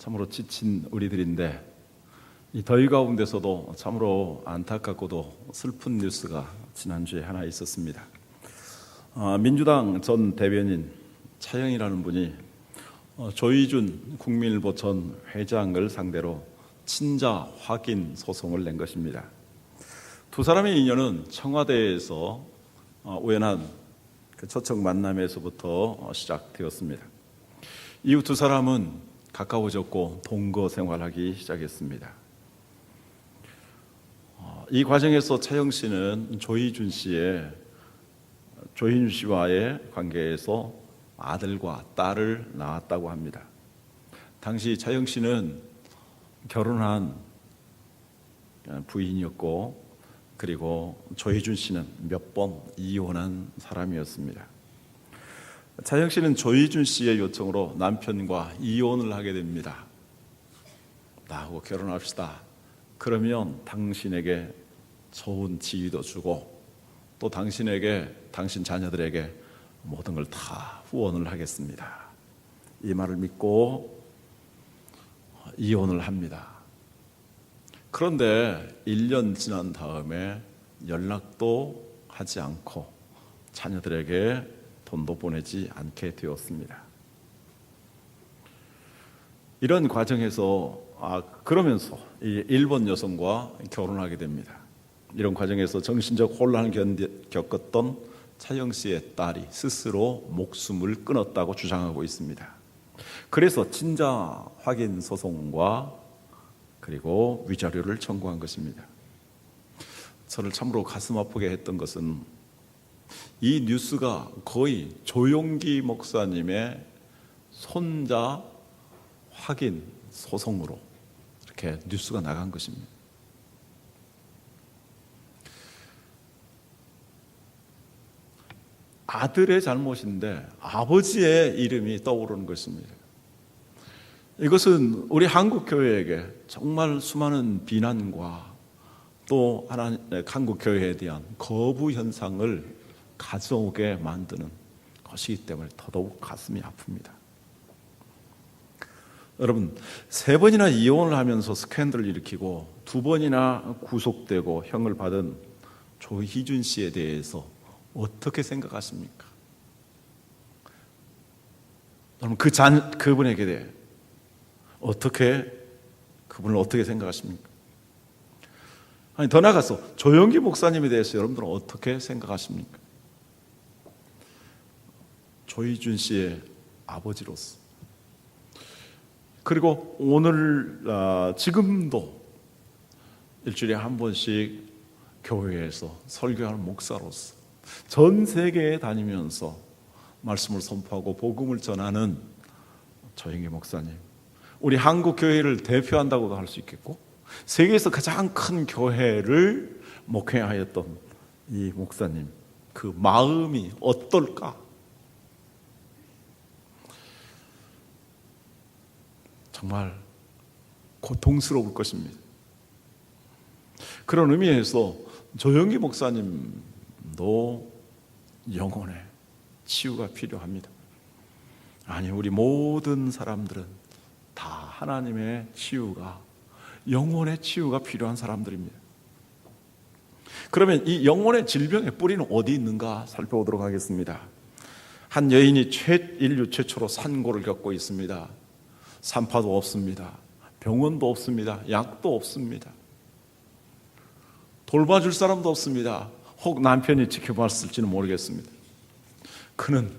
참으로 지친 우리들인데 이 더위 가운데서도 참으로 안타깝고도 슬픈 뉴스가 지난주에 하나 있었습니다. 민주당 전 대변인 차영이라는 분이 조희준 국민일보 전 회장을 상대로 친자 확인 소송을 낸 것입니다. 두 사람의 인연은 청와대에서 우연한 그 초청 만남에서부터 시작되었습니다. 이후 두 사람은 가까워졌고 동거 생활하기 시작했습니다. 이 과정에서 차영 씨는 조희준 씨와의 관계에서 아들과 딸을 낳았다고 합니다. 당시 차영 씨는 결혼한 부인이었고, 그리고 조희준 씨는 몇 번 이혼한 사람이었습니다. 차영 씨는 조희준 씨의 요청으로 남편과 이혼을 하게 됩니다. 나하고 결혼합시다. 그러면 당신에게 좋은 지위도 주고 또 당신 자녀들에게 모든 걸 다 후원을 하겠습니다. 이 말을 믿고 이혼을 합니다. 그런데 1년 지난 다음에 연락도 하지 않고 자녀들에게 돈도 보내지 않게 되었습니다. 이런 과정에서 그러면서 이 일본 여성과 결혼하게 됩니다. 이런 과정에서 정신적 혼란을 겪었던 차영 씨의 딸이 스스로 목숨을 끊었다고 주장하고 있습니다. 그래서 친자 확인 소송과 그리고 위자료를 청구한 것입니다. 저를 참으로 가슴 아프게 했던 것은 이 뉴스가 거의 조용기 목사님의 손자 확인 소송으로 이렇게 뉴스가 나간 것입니다. 아들의 잘못인데 아버지의 이름이 떠오르는 것입니다. 이것은 우리 한국 교회에게 정말 수많은 비난과 또 한국 교회에 대한 거부 현상을 가져오게 만드는 것이기 때문에 더더욱 가슴이 아픕니다. 여러분, 3번이나 이혼을 하면서 스캔들을 일으키고 2번이나 구속되고 형을 받은 조희준 씨에 대해서 어떻게 생각하십니까? 여러분, 그분에게 대해 그분을 어떻게 생각하십니까? 아니, 더 나아가서 조영기 목사님에 대해서 여러분들은 어떻게 생각하십니까? 조희준 씨의 아버지로서, 그리고 오늘 지금도 일주일에 한 번씩 교회에서 설교하는 목사로서 전 세계에 다니면서 말씀을 선포하고 복음을 전하는 조영기 목사님, 우리 한국 교회를 대표한다고도 할 수 있겠고 세계에서 가장 큰 교회를 목회하였던 이 목사님, 그 마음이 어떨까? 정말 고통스러울 것입니다. 그런 의미에서 조영기 목사님도 영혼의 치유가 필요합니다. 아니, 우리 모든 사람들은 다 하나님의 치유가, 영혼의 치유가 필요한 사람들입니다. 그러면 이 영혼의 질병의 뿌리는 어디 있는가 살펴보도록 하겠습니다. 한 여인이 인류 최초로 산고를 겪고 있습니다. 산파도 없습니다. 병원도 없습니다. 약도 없습니다. 돌봐줄 사람도 없습니다. 혹 남편이 지켜봤을지는 모르겠습니다. 그는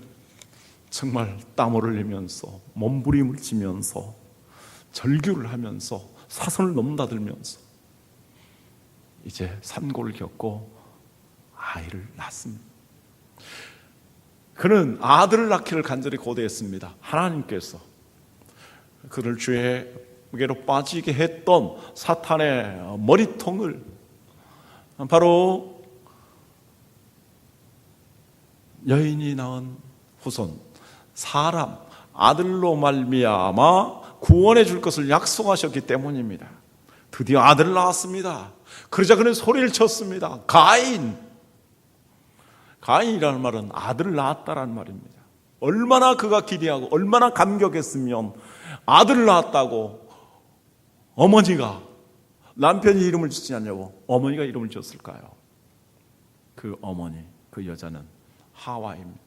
정말 땀을 흘리면서 몸부림을 치면서 절규를 하면서 사선을 넘나들면서 이제 산고를 겪고 아이를 낳습니다. 그는 아들을 낳기를 간절히 고대했습니다. 하나님께서 그를 죄에게로 빠지게 했던 사탄의 머리통을 바로 여인이 낳은 후손 사람 아들로 말미암아 구원해 줄 것을 약속하셨기 때문입니다. 드디어 아들을 낳았습니다. 그러자 그는 소리를 쳤습니다. 가인이라는 말은 아들을 낳았다라는 말입니다. 얼마나 그가 기대하고 얼마나 감격했으면 아들을 낳았다고 어머니가 남편이 이름을 짓지 않냐고 어머니가 이름을 지었을까요? 그 어머니, 그 여자는 하와입니다.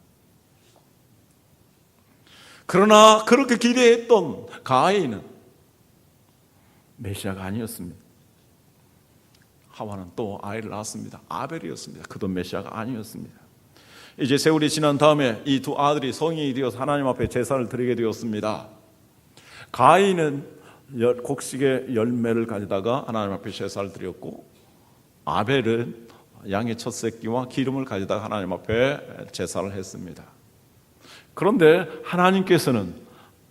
그러나 그렇게 기대했던 가인은 메시아가 아니었습니다. 하와는 또 아이를 낳았습니다. 아벨이었습니다. 그도 메시아가 아니었습니다. 이제 세월이 지난 다음에 이 두 아들이 성인이 되어서 하나님 앞에 제사를 드리게 되었습니다. 가인은 곡식의 열매를 가져다가 하나님 앞에 제사를 드렸고, 아벨은 양의 첫 새끼와 기름을 가져다가 하나님 앞에 제사를 했습니다. 그런데 하나님께서는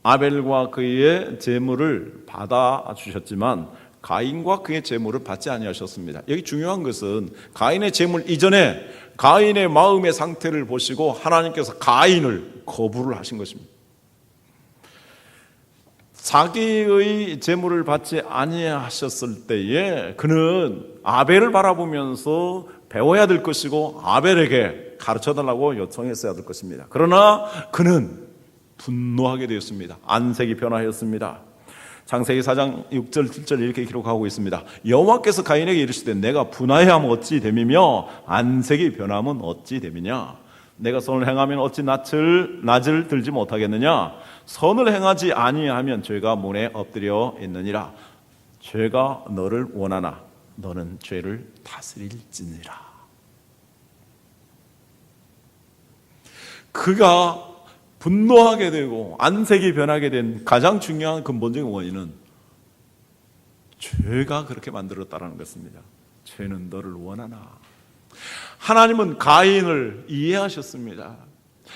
아벨과 그의 제물을 받아 주셨지만 가인과 그의 제물을 받지 아니하셨습니다. 여기 중요한 것은 가인의 제물 이전에 가인의 마음의 상태를 보시고 하나님께서 가인을 거부를 하신 것입니다. 자기의 제물을 받지 아니하셨을 때에 그는 아벨을 바라보면서 배워야 될 것이고 아벨에게 가르쳐달라고 요청했어야 될 것입니다. 그러나 그는 분노하게 되었습니다. 안색이 변하였습니다. 창세기 4장 6절 7절 이렇게 기록하고 있습니다. 여호와께서 가인에게 이르시되 내가 분하여하면 어찌 됨이며 안색이 변하면 어찌 됨이냐. 내가 선을 행하면 어찌 낯을 들지 못하겠느냐. 선을 행하지 아니하면 죄가 문에 엎드려 있느니라. 죄가 너를 원하나 너는 죄를 다스릴지니라. 그가 분노하게 되고 안색이 변하게 된 가장 중요한 근본적인 원인은 죄가 그렇게 만들었다는 것입니다. 죄는 너를 원하나. 하나님은 가인을 이해하셨습니다.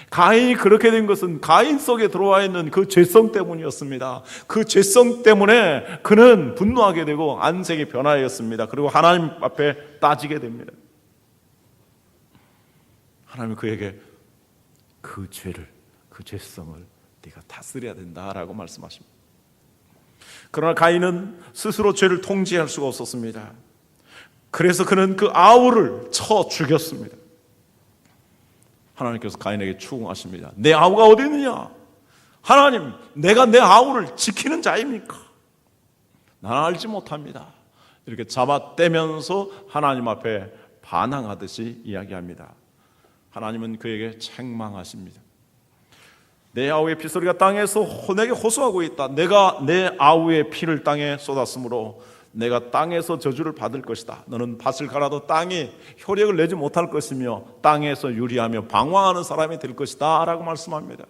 가인이 그렇게 된 것은 가인 속에 들어와 있는 그 죄성 때문이었습니다. 그 죄성 때문에 그는 분노하게 되고 안색이 변화하였습니다. 그리고 하나님 앞에 따지게 됩니다. 하나님은 그에게 그 죄를, 그 죄성을 네가 다스려야 된다라고 말씀하십니다. 그러나 가인은 스스로 죄를 통제할 수가 없었습니다. 그래서 그는 그 아우를 쳐 죽였습니다. 하나님께서 가인에게 추궁하십니다. 내 아우가 어디 있느냐? 하나님, 내가 내 아우를 지키는 자입니까? 나는 알지 못합니다. 이렇게 잡아떼면서 하나님 앞에 반항하듯이 이야기합니다. 하나님은 그에게 책망하십니다. 내 아우의 피소리가 땅에서 내게 호소하고 있다. 내가 내 아우의 피를 땅에 쏟았으므로 내가 땅에서 저주를 받을 것이다. 너는 밭을 갈아도 땅이 효력을 내지 못할 것이며 땅에서 유리하며 방황하는 사람이 될 것이다 라고 말씀합니다.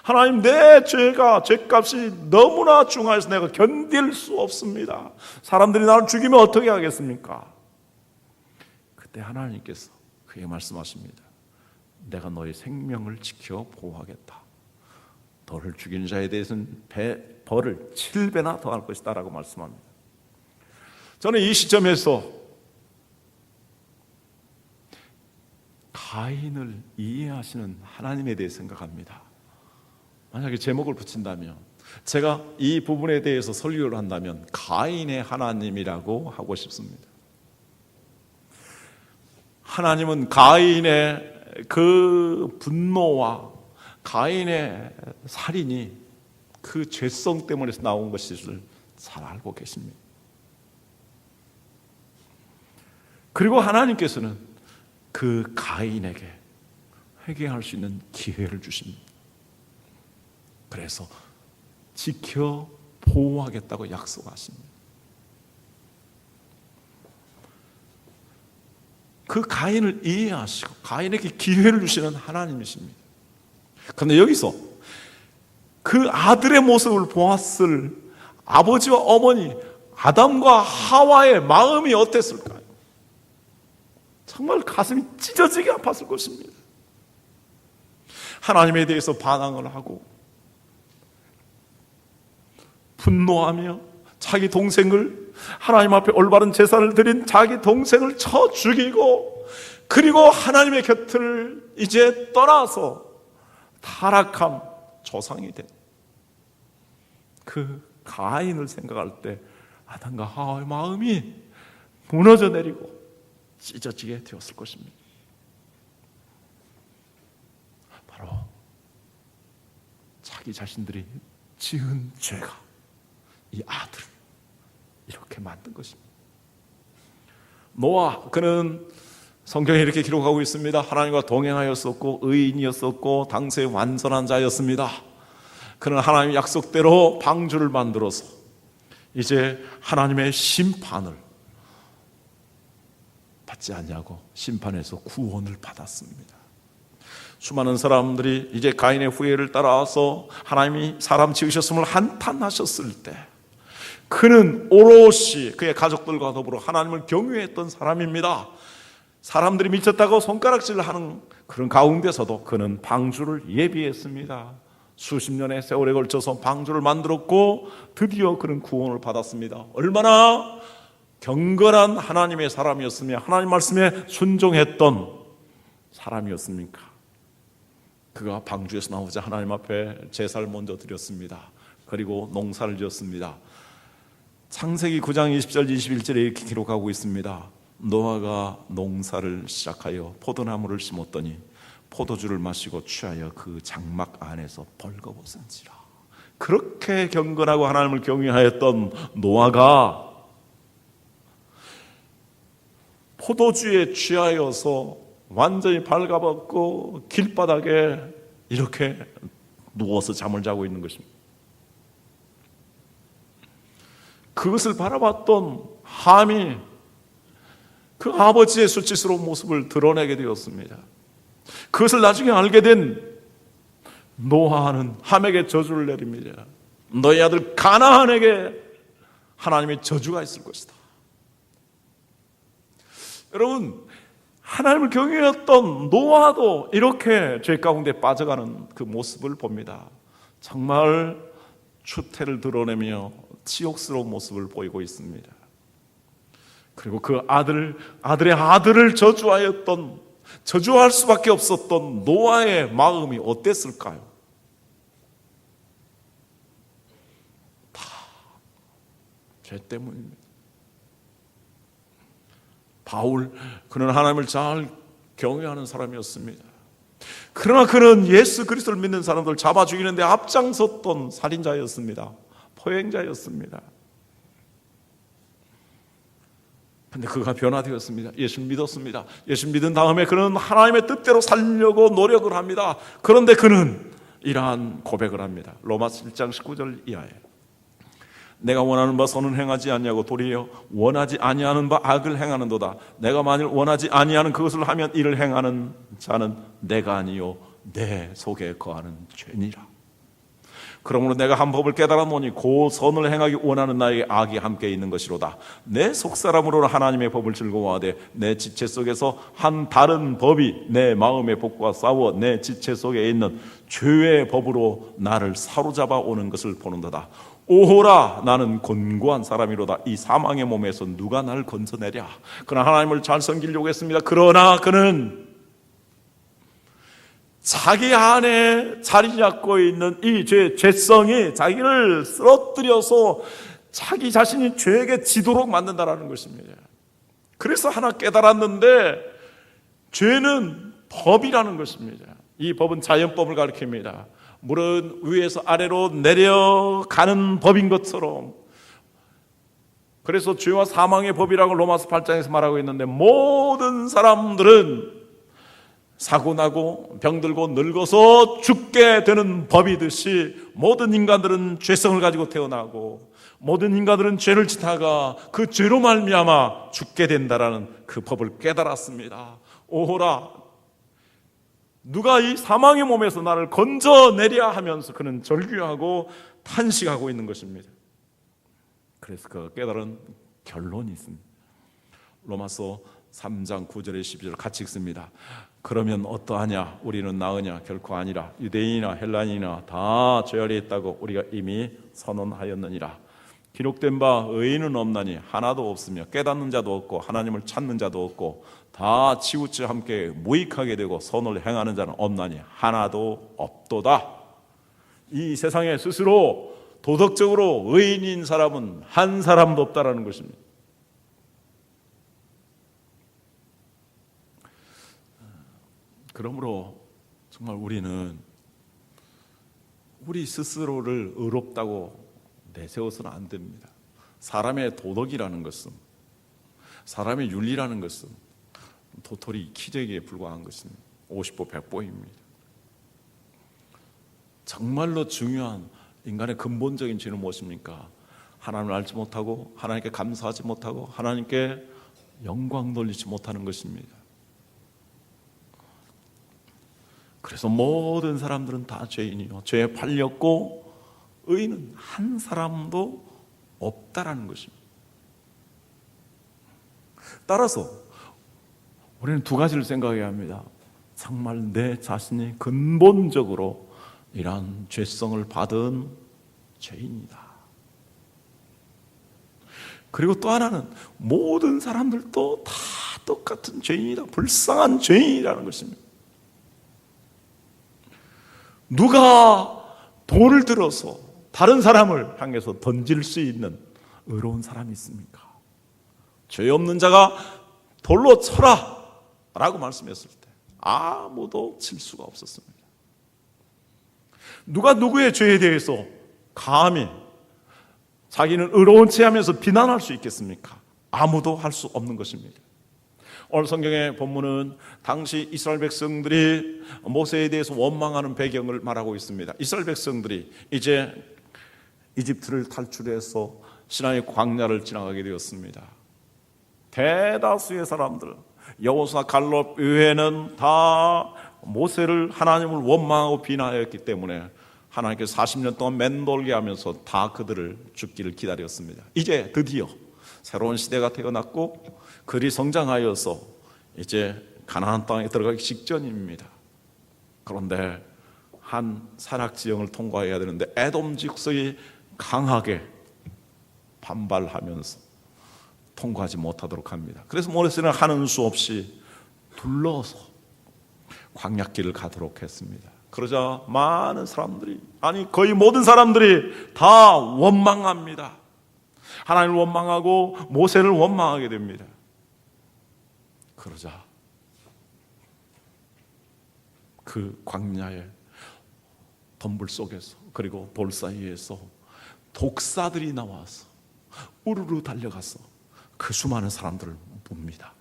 하나님, 내 죄값이 너무나 중하여서 내가 견딜 수 없습니다. 사람들이 나를 죽이면 어떻게 하겠습니까? 그때 하나님께서 그에게 말씀하십니다. 내가 너의 생명을 지켜 보호하겠다. 너를 죽이는 자에 대해서는 벌을 7배나 더할 것이다 라고 말씀합니다. 저는 이 시점에서 가인을 이해하시는 하나님에 대해 생각합니다. 만약에 제목을 붙인다면, 제가 이 부분에 대해서 설교를 한다면 가인의 하나님이라고 하고 싶습니다. 하나님은 가인의 그 분노와 가인의 살인이 그 죄성 때문에 나온 것을 잘 알고 계십니다. 그리고 하나님께서는 그 가인에게 회개할 수 있는 기회를 주십니다. 그래서 지켜 보호하겠다고 약속하십니다. 그 가인을 이해하시고 가인에게 기회를 주시는 하나님이십니다. 그런데 여기서 그 아들의 모습을 보았을 아버지와 어머니 아담과 하와의 마음이 어땠을까요? 정말 가슴이 찢어지게 아팠을 것입니다. 하나님에 대해서 반항을 하고 분노하며 자기 동생을, 하나님 앞에 올바른 제사를 드린 자기 동생을 쳐 죽이고, 그리고 하나님의 곁을 이제 떠나서 타락한 조상이 된 그 가인을 생각할 때 아담과 하와의 마음이 무너져 내리고 찢어지게 되었을 것입니다. 바로 자기 자신들이 지은 죄가 이 아들을 이렇게 만든 것입니다. 노아, 그는 성경에 이렇게 기록하고 있습니다. 하나님과 동행하였었고 의인이었었고 당시의 완전한 자였습니다. 그는 하나님의 약속대로 방주를 만들어서 이제 하나님의 심판을 받지 않냐고 심판에서 구원을 받았습니다. 수많은 사람들이 이제 가인의 후예를 따라서 하나님이 사람 지으셨음을 한탄하셨을 때 그는 오롯이 그의 가족들과 더불어 하나님을 경외했던 사람입니다. 사람들이 미쳤다고 손가락질을 하는 그런 가운데서도 그는 방주를 예비했습니다. 수십 년의 세월에 걸쳐서 방주를 만들었고 드디어 그는 구원을 받았습니다. 얼마나 경건한 하나님의 사람이었으며 하나님 말씀에 순종했던 사람이었습니까? 그가 방주에서 나오자 하나님 앞에 제사를 먼저 드렸습니다. 그리고 농사를 지었습니다. 창세기 9장 20절 21절에 이렇게 기록하고 있습니다. 노아가 농사를 시작하여 포도나무를 심었더니 포도주를 마시고 취하여 그 장막 안에서 벌거벗은지라. 그렇게 경건하고 하나님을 경외하였던 노아가 포도주에 취하여서 완전히 발가벗고 길바닥에 이렇게 누워서 잠을 자고 있는 것입니다. 그것을 바라봤던 함이 그 아버지의 수치스러운 모습을 드러내게 되었습니다. 그것을 나중에 알게 된 노아는 함에게 저주를 내립니다. 너희 아들 가나안에게 하나님의 저주가 있을 것이다. 여러분, 하나님을 경외했던 노아도 이렇게 죄 가운데 빠져가는 그 모습을 봅니다. 정말 추태를 드러내며 치욕스러운 모습을 보이고 있습니다. 그리고 그 아들의 아들을 저주할 수밖에 없었던 노아의 마음이 어땠을까요? 다 죄 때문입니다. 바울, 그는 하나님을 잘 경외하는 사람이었습니다. 그러나 그는 예수 그리스도를 믿는 사람들 잡아 죽이는데 앞장섰던 살인자였습니다. 포행자였습니다. 근데 그가 변화되었습니다. 예수를 믿었습니다. 예수를 믿은 다음에 그는 하나님의 뜻대로 살려고 노력을 합니다. 그런데 그는 이러한 고백을 합니다. 로마서 1장 19절 이하에 내가 원하는 바 선은 행하지 아니하고 도리어 원하지 아니하는 바 악을 행하는도다. 내가 만일 원하지 아니하는 그것을 하면 이를 행하는 자는 내가 아니요 내 속에 거하는 죄니라. 그러므로 내가 한 법을 깨달았노니 그 선을 행하기 원하는 나에게 악이 함께 있는 것이로다. 내 속사람으로는 하나님의 법을 즐거워하되 내 지체 속에서 한 다른 법이 내 마음의 법과 싸워 내 지체 속에 있는 죄의 법으로 나를 사로잡아 오는 것을 보는도다. 오호라, 나는 곤고한 사람이로다. 이 사망의 몸에서 누가 나를 건져내랴. 그러나 하나님을 잘 섬기려고 했습니다. 그러나 그는 자기 안에 자리 잡고 있는 이 죄성이 자기를 쓰러뜨려서 자기 자신이 죄에게 지도록 만든다는 것입니다. 그래서 하나 깨달았는데 죄는 법이라는 것입니다. 이 법은 자연법을 가리킵니다. 물은 위에서 아래로 내려가는 법인 것처럼, 그래서 죄와 사망의 법이라고 로마서 8장에서 말하고 있는데, 모든 사람들은 사고나고 병들고 늙어서 죽게 되는 법이듯이 모든 인간들은 죄성을 가지고 태어나고 모든 인간들은 죄를 짓다가 그 죄로 말미암아 죽게 된다라는 그 법을 깨달았습니다. 오호라, 누가 이 사망의 몸에서 나를 건져내랴 하면서 그는 절규하고 탄식하고 있는 것입니다. 그래서 그 깨달은 결론이 있습니다. 로마서 3장 9절에 12절 같이 읽습니다. 그러면 어떠하냐? 우리는 나으냐? 결코 아니라. 유대인이나 헬라인이나 다 죄 아래 있다고 우리가 이미 선언하였느니라. 기록된 바 의인은 없나니 하나도 없으며 깨닫는 자도 없고 하나님을 찾는 자도 없고 다 치우쳐 함께 무익하게 되고 선을 행하는 자는 없나니 하나도 없도다. 이 세상에 스스로 도덕적으로 의인인 사람은 한 사람도 없다라는 것입니다. 그러므로 정말 우리는 우리 스스로를 의롭다고 내세워서는 안 됩니다. 사람의 도덕이라는 것은, 사람의 윤리라는 것은 도토리 키재기에 불과한 것입니다. 50보 100보입니다. 정말로 중요한 인간의 근본적인 죄는 무엇입니까? 하나님을 알지 못하고 하나님께 감사하지 못하고 하나님께 영광 돌리지 못하는 것입니다. 그래서 모든 사람들은 다 죄인이요 죄에 팔렸고 의인은 한 사람도 없다라는 것입니다. 따라서 우리는 두 가지를 생각해야 합니다. 정말 내 자신이 근본적으로 이러한 죄성을 받은 죄인이다. 그리고 또 하나는 모든 사람들도 다 똑같은 죄인이다. 불쌍한 죄인이라는 것입니다. 누가 돌을 들어서 다른 사람을 향해서 던질 수 있는 의로운 사람이 있습니까? 죄 없는 자가 돌로 쳐라 라고 말씀했을 때 아무도 칠 수가 없었습니다. 누가 누구의 죄에 대해서 감히 자기는 의로운 체 하면서 비난할 수 있겠습니까? 아무도 할 수 없는 것입니다. 오늘 성경의 본문은 당시 이스라엘 백성들이 모세에 대해서 원망하는 배경을 말하고 있습니다. 이스라엘 백성들이 이제 이집트를 탈출해서 시나이 광야를 지나가게 되었습니다. 대다수의 사람들, 여호수아 갈렙 외에는 다 모세를, 하나님을 원망하고 비난하였기 때문에 하나님께서 40년 동안 맴돌게 하면서 다 그들을 죽기를 기다렸습니다. 이제 드디어 새로운 시대가 태어났고 그들이 성장하여서 이제 가나안 땅에 들어가기 직전입니다. 그런데 한 산악 지형을 통과해야 되는데 에돔 직속이 강하게 반발하면서 통과하지 못하도록 합니다. 그래서 모세는 하는 수 없이 둘러서 광야길을 가도록 했습니다. 그러자 많은 사람들이, 아니 거의 모든 사람들이 다 원망합니다. 하나님을 원망하고 모세를 원망하게 됩니다. 그러자 그 광야의 덤불 속에서 그리고 돌 사이에서 독사들이 나와서 우르르 달려가서 그 수많은 사람들을 봅니다.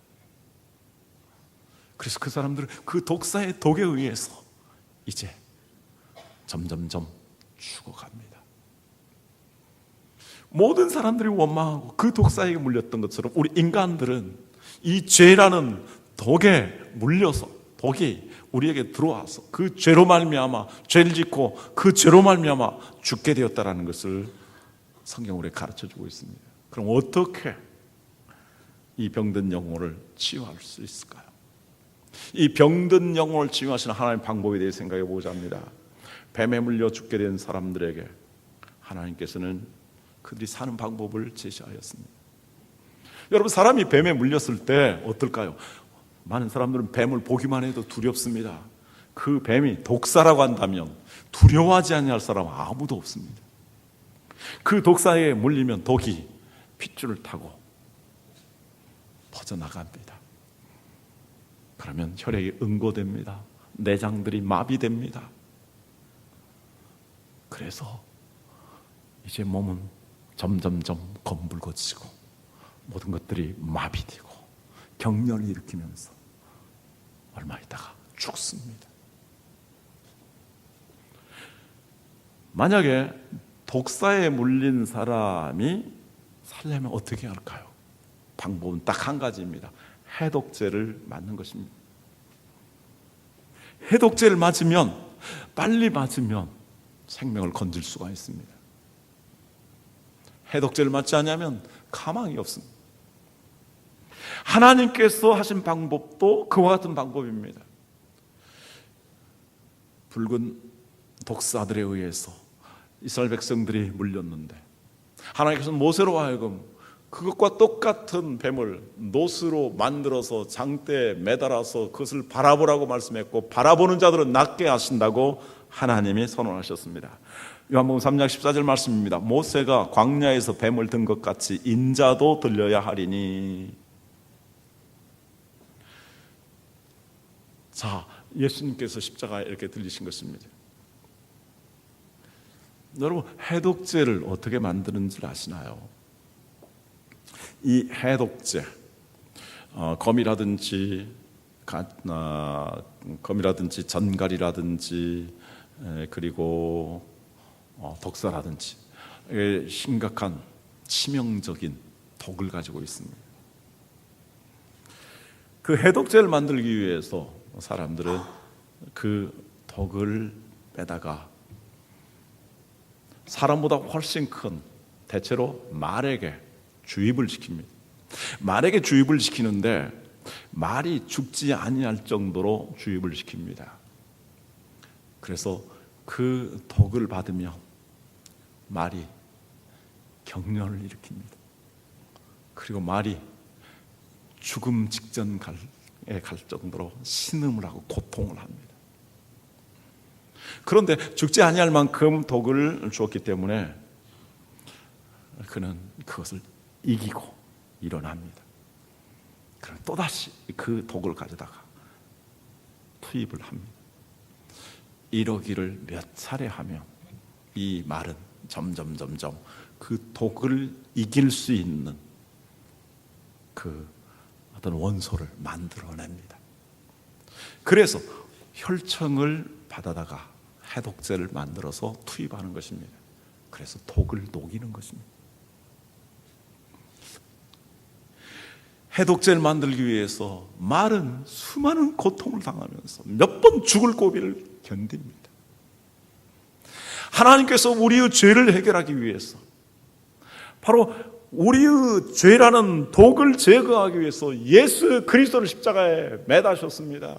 그래서 그 사람들은 그 독사의 독에 의해서 이제 점점점 죽어갑니다. 모든 사람들이 원망하고 그 독사에게 물렸던 것처럼 우리 인간들은 이 죄라는 독에 물려서, 독이 우리에게 들어와서 그 죄로 말미암아 죄를 짓고 그 죄로 말미암아 죽게 되었다라는 것을 성경 우리에게 가르쳐주고 있습니다. 그럼 어떻게 이 병든 영혼을 치유할 수 있을까요? 이 병든 영혼을 치유하시는 하나님의 방법에 대해 생각해 보자 합니다. 뱀에 물려 죽게 된 사람들에게 하나님께서는 그들이 사는 방법을 제시하였습니다. 여러분, 사람이 뱀에 물렸을 때 어떨까요? 많은 사람들은 뱀을 보기만 해도 두렵습니다. 그 뱀이 독사라고 한다면 두려워하지 아니할 사람은 아무도 없습니다. 그 독사에 물리면 독이 핏줄을 타고 퍼져나갑니다. 그러면 혈액이 응고됩니다. 내장들이 마비됩니다. 그래서 이제 몸은 점점점 검붉어지고 모든 것들이 마비되고 경련을 일으키면서 얼마 있다가 죽습니다. 만약에 독사에 물린 사람이 살려면 어떻게 할까요? 방법은 딱 한 가지입니다. 해독제를 맞는 것입니다. 해독제를 맞으면, 빨리 맞으면 생명을 건질 수가 있습니다. 해독제를 맞지 않으면 가망이 없습니다. 하나님께서 하신 방법도 그와 같은 방법입니다. 붉은 독사들에 의해서 이스라엘 백성들이 물렸는데 하나님께서는 모세로 하여금 그것과 똑같은 뱀을 노스로 만들어서 장대에 매달아서 그것을 바라보라고 말씀했고 바라보는 자들은 낫게 하신다고 하나님이 선언하셨습니다. 요한복음 3장 14절 말씀입니다. 모세가 광야에서 뱀을 든 것 같이 인자도 들려야 하리니. 자, 예수님께서 십자가에 이렇게 들리신 것입니다. 여러분, 해독제를 어떻게 만드는지 아시나요? 이 해독제, 검이라든지 전갈이라든지 그리고 독사라든지 심각한 치명적인 독을 가지고 있습니다. 그 해독제를 만들기 위해서 사람들은 그 독을 빼다가 사람보다 훨씬 큰, 대체로 말에게 주입을 시킵니다. 말에게 주입을 시키는데 말이 죽지 아니할 정도로 주입을 시킵니다. 그래서 그 독을 받으면 말이 경련을 일으킵니다. 그리고 말이 죽음 직전에 갈 정도로 신음을 하고 고통을 합니다. 그런데 죽지 아니할 만큼 독을 주었기 때문에 그는 그것을 이기고 일어납니다. 그럼 또다시 그 독을 가져다가 투입을 합니다. 이러기를 몇 차례 하면 이 말은 점점 그 독을 이길 수 있는 그 어떤 원소를 만들어냅니다. 그래서 혈청을 받아다가 해독제를 만들어서 투입하는 것입니다. 그래서 독을 녹이는 것입니다. 해독제를 만들기 위해서 말은 수많은 고통을 당하면서 몇 번 죽을 고비를 견딥니다. 하나님께서 우리의 죄를 해결하기 위해서, 바로 우리의 죄라는 독을 제거하기 위해서 예수 그리스도를 십자가에 매다셨습니다.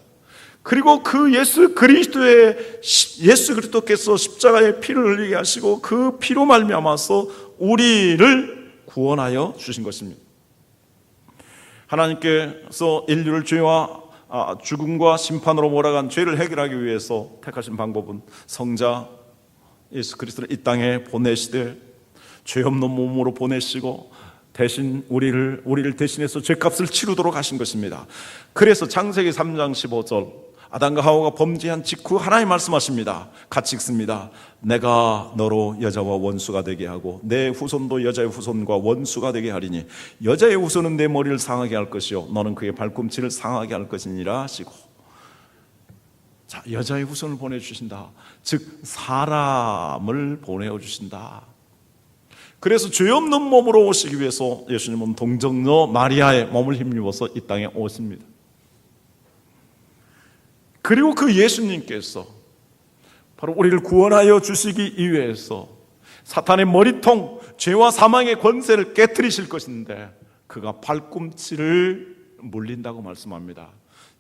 그리고 그 예수 그리스도께서 십자가에 피를 흘리게 하시고 그 피로 말미암아서 우리를 구원하여 주신 것입니다. 하나님께서 인류를 죄와 죽음과 심판으로 몰아간 죄를 해결하기 위해서 택하신 방법은 성자 예수 그리스도를 이 땅에 보내시되 죄 없는 몸으로 보내시고 대신 우리를 대신해서 죄값을 치르도록 하신 것입니다. 그래서 창세기 3장 15절, 아담과 하와가 범죄한 직후 하나님 말씀하십니다. 같이 읽습니다. 내가 너로 여자와 원수가 되게 하고 내 후손도 여자의 후손과 원수가 되게 하리니 여자의 후손은 내 머리를 상하게 할 것이요 너는 그의 발꿈치를 상하게 할 것이니라 하시고, 자, 여자의 후손을 보내주신다. 즉 사람을 보내주신다. 그래서 죄 없는 몸으로 오시기 위해서 예수님은 동정녀 마리아의 몸을 힘입어서 이 땅에 오십니다. 그리고 그 예수님께서 바로 우리를 구원하여 주시기 위해서 사탄의 머리통, 죄와 사망의 권세를 깨트리실 것인데 그가 발꿈치를 물린다고 말씀합니다.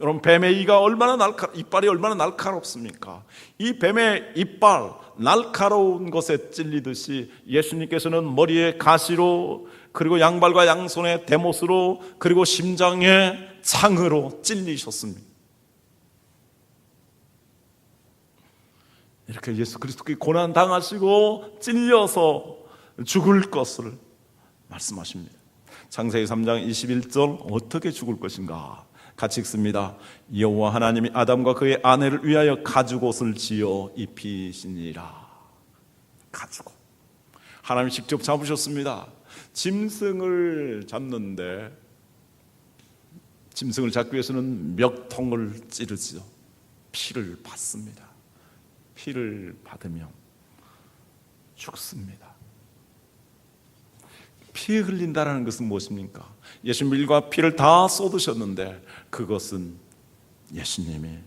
여러분, 뱀의 이빨이 얼마나 날카롭습니까? 이 뱀의 이빨, 날카로운 것에 찔리듯이 예수님께서는 머리에 가시로, 그리고 양발과 양손에 대못으로, 그리고 심장에 창으로 찔리셨습니다. 이렇게 예수 그리스도께 고난 당하시고 찔려서 죽을 것을 말씀하십니다. 창세기 3장 21절, 어떻게 죽을 것인가? 같이 읽습니다. 여호와 하나님이 아담과 그의 아내를 위하여 가죽옷을 지어 입히시니라. 가죽옷, 하나님이 직접 잡으셨습니다. 짐승을 잡는데 짐승을 잡기 위해서는 멱통을 찌르죠. 피를 받습니다. 피를 받으면 죽습니다. 피 흘린다는 것은 무엇입니까? 예수님 일과 피를 다 쏟으셨는데 그것은 예수님이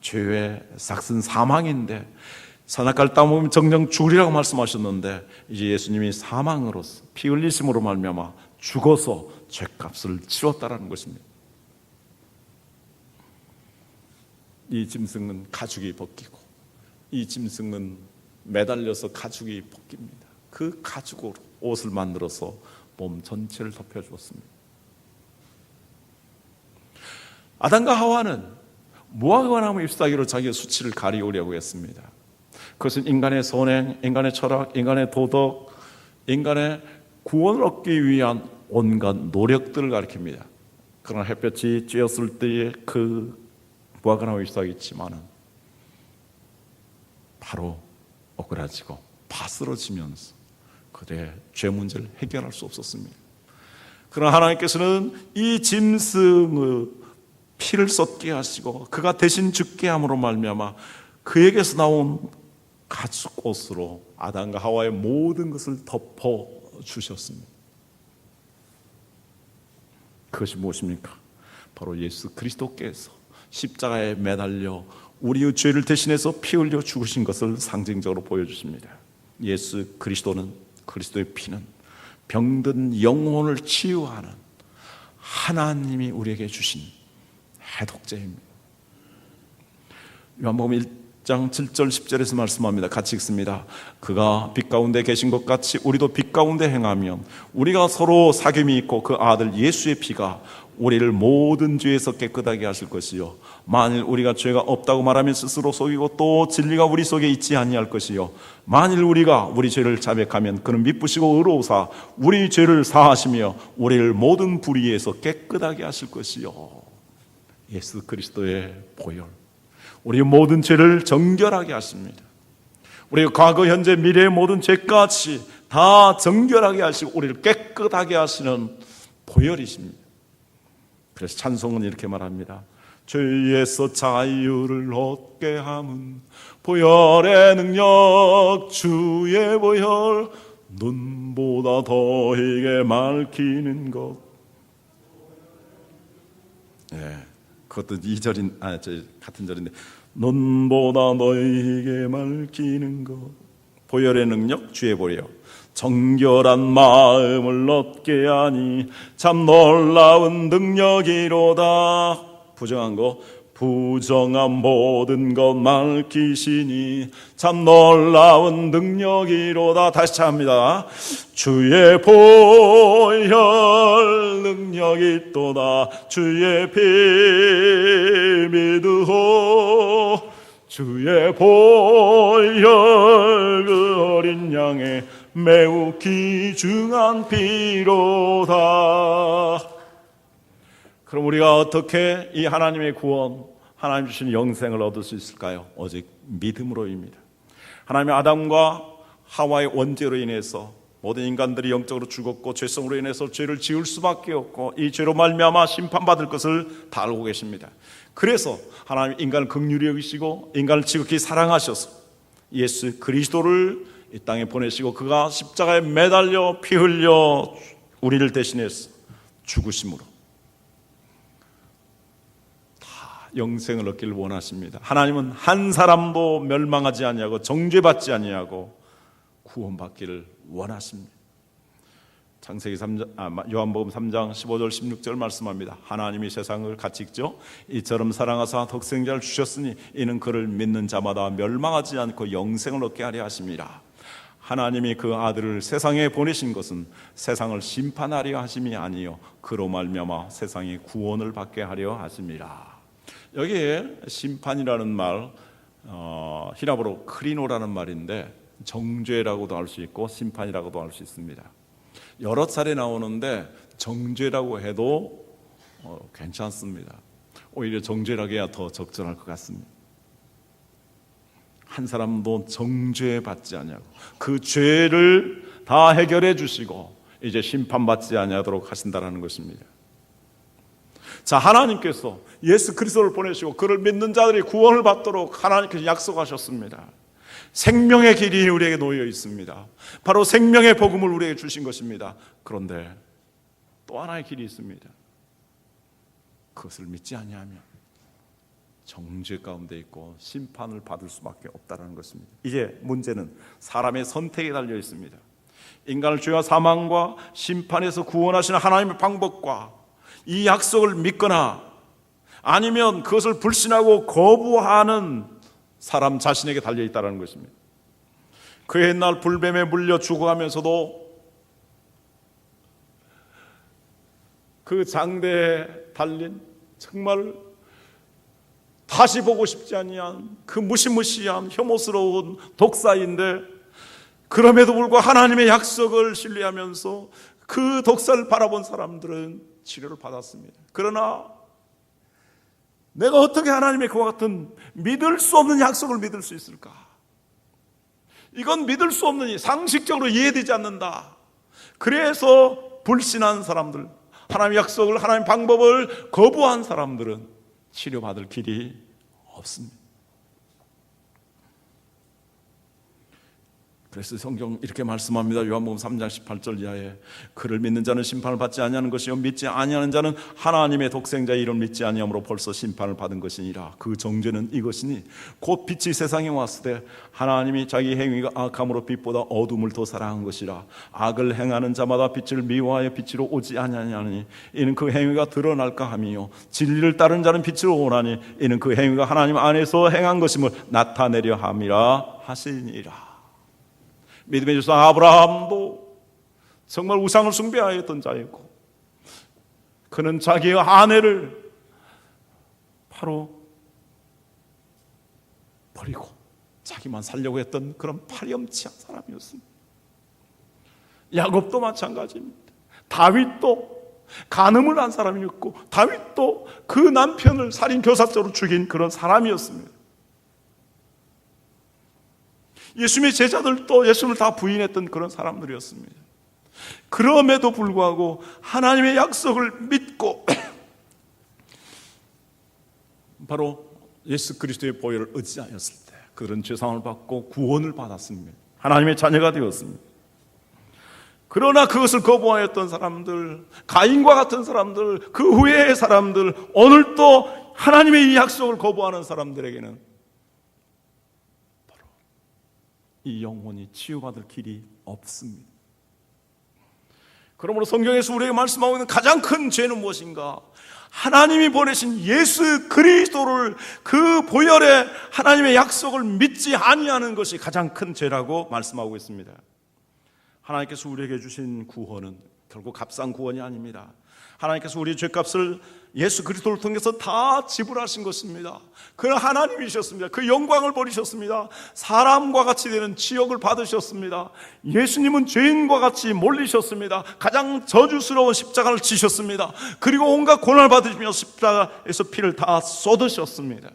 죄의 삭슨 사망인데, 선악과를 따먹으면 정령 죽으리라고 말씀하셨는데 이제 예수님이 사망으로서 피 흘리심으로 말미암아 죽어서 죄값을 치렀다라는 것입니다. 이 짐승은 가죽이 벗기고 이 짐승은 매달려서 가죽이 벗깁니다. 그 가죽으로 옷을 만들어서 몸 전체를 덮여주었습니다. 아담과 하와는 무화과 나무 잎사귀로 자기의 수치를 가리우려고 했습니다. 그것은 인간의 선행, 인간의 철학, 인간의 도덕, 인간의 구원을 얻기 위한 온갖 노력들을 가리킵니다. 그러나 햇볕이 쬐었을 때의 그 무화과 나무 잎사귀 있지만은 바로 오그라지고 다 쓰러지면서 그들의 죄 문제를 해결할 수 없었습니다. 그러나 하나님께서는 이 짐승의 피를 쏟게 하시고 그가 대신 죽게 함으로 말미암아 그에게서 나온 가죽옷으로 아담과 하와의 모든 것을 덮어 주셨습니다. 그것이 무엇입니까? 바로 예수 그리스도께서 십자가에 매달려 우리의 죄를 대신해서 피 흘려 죽으신 것을 상징적으로 보여주십니다. 예수 그리스도는, 그리스도의 피는 병든 영혼을 치유하는 하나님이 우리에게 주신 해독제입니다. 요한복음 1장 7절 10절에서 말씀합니다. 같이 읽습니다. 그가 빛 가운데 계신 것 같이 우리도 빛 가운데 행하면 우리가 서로 사귐이 있고 그 아들 예수의 피가 우리를 모든 죄에서 깨끗하게 하실 것이요 만일 우리가 죄가 없다고 말하면 스스로 속이고 또 진리가 우리 속에 있지 아니할 것이요 만일 우리가 우리 죄를 자백하면 그는 미쁘시고 의로우사 우리 죄를 사하시며 우리를 모든 불의에서 깨끗하게 하실 것이요. 예수 그리스도의 보혈 우리 모든 죄를 정결하게 하십니다. 우리 과거 현재 미래의 모든 죄까지 다 정결하게 하시고 우리를 깨끗하게 하시는 보혈이십니다. 그래서 찬송은 이렇게 말합니다. 죄에서 자유를 얻게 함은 보혈의 능력 주의 보혈 눈보다 더히게 맑히는 것. 네, 그것도 2절인 같은 절인데 눈보다 더히게 맑히는 것. 보혈의 능력 주의 보혈 정결한 마음을 얻게 하니 참 놀라운 능력이로다. 부정한 거 부정한 모든 것 밝히시니 참 놀라운 능력이로다. 다시 차합니다. 주의 보혈 능력이 있도다. 주의 피 믿으오. 주의 보혈 그 어린 양의 매우 귀중한 피로다. 그럼 우리가 어떻게 이 하나님의 구원, 하나님 주신 영생을 얻을 수 있을까요? 오직 믿음으로입니다. 하나님의 아담과 하와의 원죄로 인해서 모든 인간들이 영적으로 죽었고 죄성으로 인해서 죄를 지을 수밖에 없고 이 죄로 말미암아 심판받을 것을 다 알고 계십니다. 그래서 하나님 인간을 긍휼히 여기시고 인간을 지극히 사랑하셔서 예수 그리스도를 이 땅에 보내시고 그가 십자가에 매달려 피 흘려 우리를 대신해서 죽으심으로 다 영생을 얻기를 원하십니다. 하나님은 한 사람도 멸망하지 아니하고 정죄받지 아니하고 구원받기를 원하십니다. 창세기 3장, 요한복음 3장 15절 16절 말씀합니다. 하나님이 세상을 같이 읽죠. 이처럼 사랑하사 독생자를 주셨으니 이는 그를 믿는 자마다 멸망하지 않고 영생을 얻게 하려 하심이라. 하나님이 그 아들을 세상에 보내신 것은 세상을 심판하려 하심이 아니요 그로 말미암아 세상이 구원을 받게 하려 하심이라. 여기에 심판이라는 말 히라보로 크리노라는 말인데 정죄라고도 할 수 있고 심판이라고도 할 수 있습니다. 여러 차례 나오는데 정죄라고 해도 괜찮습니다. 오히려 정죄라고 해야 더 적절할 것 같습니다. 한 사람도 정죄받지 아니하고 그 죄를 다 해결해 주시고 이제 심판받지 아니하도록 하신다는 것입니다. 자, 하나님께서 예수 그리스도를 보내시고 그를 믿는 자들이 구원을 받도록 하나님께서 약속하셨습니다. 생명의 길이 우리에게 놓여 있습니다. 바로 생명의 복음을 우리에게 주신 것입니다. 그런데 또 하나의 길이 있습니다. 그것을 믿지 아니하면 정죄 가운데 있고 심판을 받을 수밖에 없다는 것입니다. 이제 문제는 사람의 선택에 달려 있습니다. 인간을 죄와 사망과 심판에서 구원하시는 하나님의 방법과 이 약속을 믿거나 아니면 그것을 불신하고 거부하는 사람 자신에게 달려 있다는 것입니다. 그 옛날 불뱀에 물려 죽어가면서도 그 장대에 달린 정말 다시 보고 싶지 아니한 그 무시무시한 혐오스러운 독사인데 그럼에도 불구하고 하나님의 약속을 신뢰하면서 그 독사를 바라본 사람들은 치료를 받았습니다. 그러나 내가 어떻게 하나님의 그와 같은 믿을 수 없는 약속을 믿을 수 있을까? 이건 믿을 수 없는 일, 상식적으로 이해되지 않는다. 그래서 불신한 사람들, 하나님의 약속을, 하나님의 방법을 거부한 사람들은 치료받을 길이 없습니다. 그래서 성경 이렇게 말씀합니다. 요한복음 3장 18절 이하에 그를 믿는 자는 심판을 받지 아니하는 것이요 믿지 아니하는 자는 하나님의 독생자의 이름을 믿지 아니함으로 벌써 심판을 받은 것이니라. 그 정죄는 이것이니 곧 빛이 세상에 왔을 때 하나님이 자기 행위가 악함으로 빛보다 어둠을 더 사랑한 것이라. 악을 행하는 자마다 빛을 미워하여 빛으로 오지 아니하니 이는 그 행위가 드러날까 함이요 진리를 따르는 자는 빛으로 오나니 이는 그 행위가 하나님 안에서 행한 것임을 나타내려 함이라 하시니라. 믿음의 조상 아브라함도 정말 우상을 숭배하였던 자였고 그는 자기의 아내를 바로 버리고 자기만 살려고 했던 그런 파렴치한 사람이었습니다. 야곱도 마찬가지입니다. 다윗도 간음을 한 사람이었고 다윗도 그 남편을 살인교사죄로 죽인 그런 사람이었습니다. 예수님의 제자들도 예수님을 다 부인했던 그런 사람들이었습니다. 그럼에도 불구하고 하나님의 약속을 믿고 바로 예수 그리스도의 보혈을 의지하였을 때 그런 죄사함을 받고 구원을 받았습니다. 하나님의 자녀가 되었습니다. 그러나 그것을 거부하였던 사람들, 가인과 같은 사람들, 그 후의 사람들, 오늘도 하나님의 이 약속을 거부하는 사람들에게는 이 영혼이 치유받을 길이 없습니다. 그러므로 성경에서 우리에게 말씀하고 있는 가장 큰 죄는 무엇인가? 하나님이 보내신 예수 그리스도를 그 보혈의 하나님의 약속을 믿지 아니하는 것이 가장 큰 죄라고 말씀하고 있습니다. 하나님께서 우리에게 주신 구원은 결국 값싼 구원이 아닙니다. 하나님께서 우리의 죄값을 예수 그리스도를 통해서 다 지불하신 것입니다. 그 하나님이셨습니다. 그 영광을 버리셨습니다. 사람과 같이 되는 지옥을 받으셨습니다. 예수님은 죄인과 같이 몰리셨습니다. 가장 저주스러운 십자가를 지셨습니다. 그리고 온갖 고난을 받으시며 십자가에서 피를 다 쏟으셨습니다.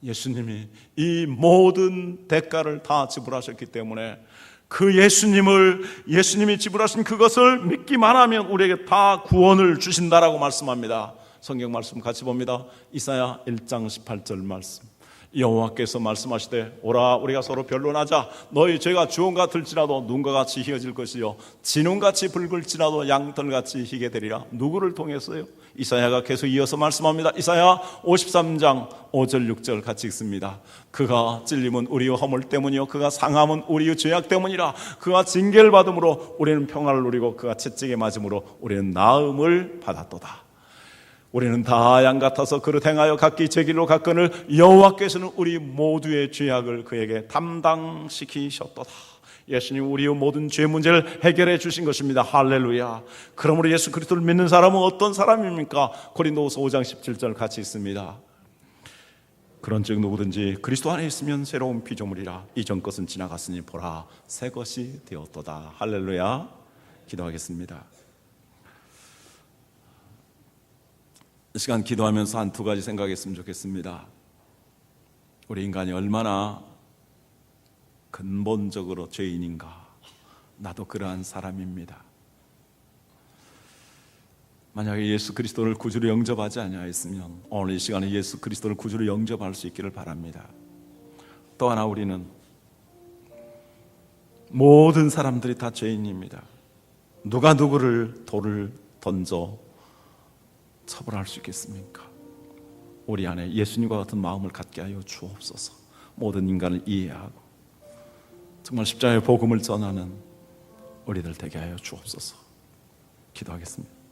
예수님이 이 모든 대가를 다 지불하셨기 때문에 그 예수님이 지불하신 그것을 믿기만 하면 우리에게 다 구원을 주신다라고 말씀합니다. 성경 말씀 같이 봅니다. 이사야 1장 18절 말씀. 여호와께서 말씀하시되 오라 우리가 서로 변론하자. 너희 죄가 주홍 같을지라도 눈과 같이 희어질 것이요 진홍같이 붉을지라도 양털같이 희게 되리라. 누구를 통해서요? 이사야가 계속 이어서 말씀합니다. 이사야 53장 5절 6절 같이 읽습니다. 그가 찔림은 우리의 허물 때문이요 그가 상함은 우리의 죄악 때문이라. 그가 징계를 받음으로 우리는 평안을 누리고 그가 채찍에 맞음으로 우리는 나음을 받았도다. 우리는 다 양 같아서 그릇 행하여 각기 제 길로 갔거늘 여호와께서는 우리 모두의 죄악을 그에게 담당시키셨도다. 예수님 우리의 모든 죄 문제를 해결해 주신 것입니다. 할렐루야. 그러므로 예수 그리스도를 믿는 사람은 어떤 사람입니까? 고린도후서 5장 17절 같이 있습니다. 그런즉 누구든지 그리스도 안에 있으면 새로운 피조물이라. 이전 것은 지나갔으니 보라 새 것이 되었도다. 할렐루야. 기도하겠습니다. 이 시간 기도하면서 한 두 가지 생각했으면 좋겠습니다. 우리 인간이 얼마나 근본적으로 죄인인가. 나도 그러한 사람입니다. 만약에 예수 그리스도를 구주로 영접하지 아니하였으면 오늘 이 시간에 예수 그리스도를 구주로 영접할 수 있기를 바랍니다. 또 하나 우리는 모든 사람들이 다 죄인입니다. 누가 누구를 돌을 던져 처벌할 수 있겠습니까? 우리 안에 예수님과 같은 마음을 갖게 하여 주옵소서. 모든 인간을 이해하고 정말 십자가의 복음을 전하는 우리들 되게 하여 주옵소서. 기도하겠습니다.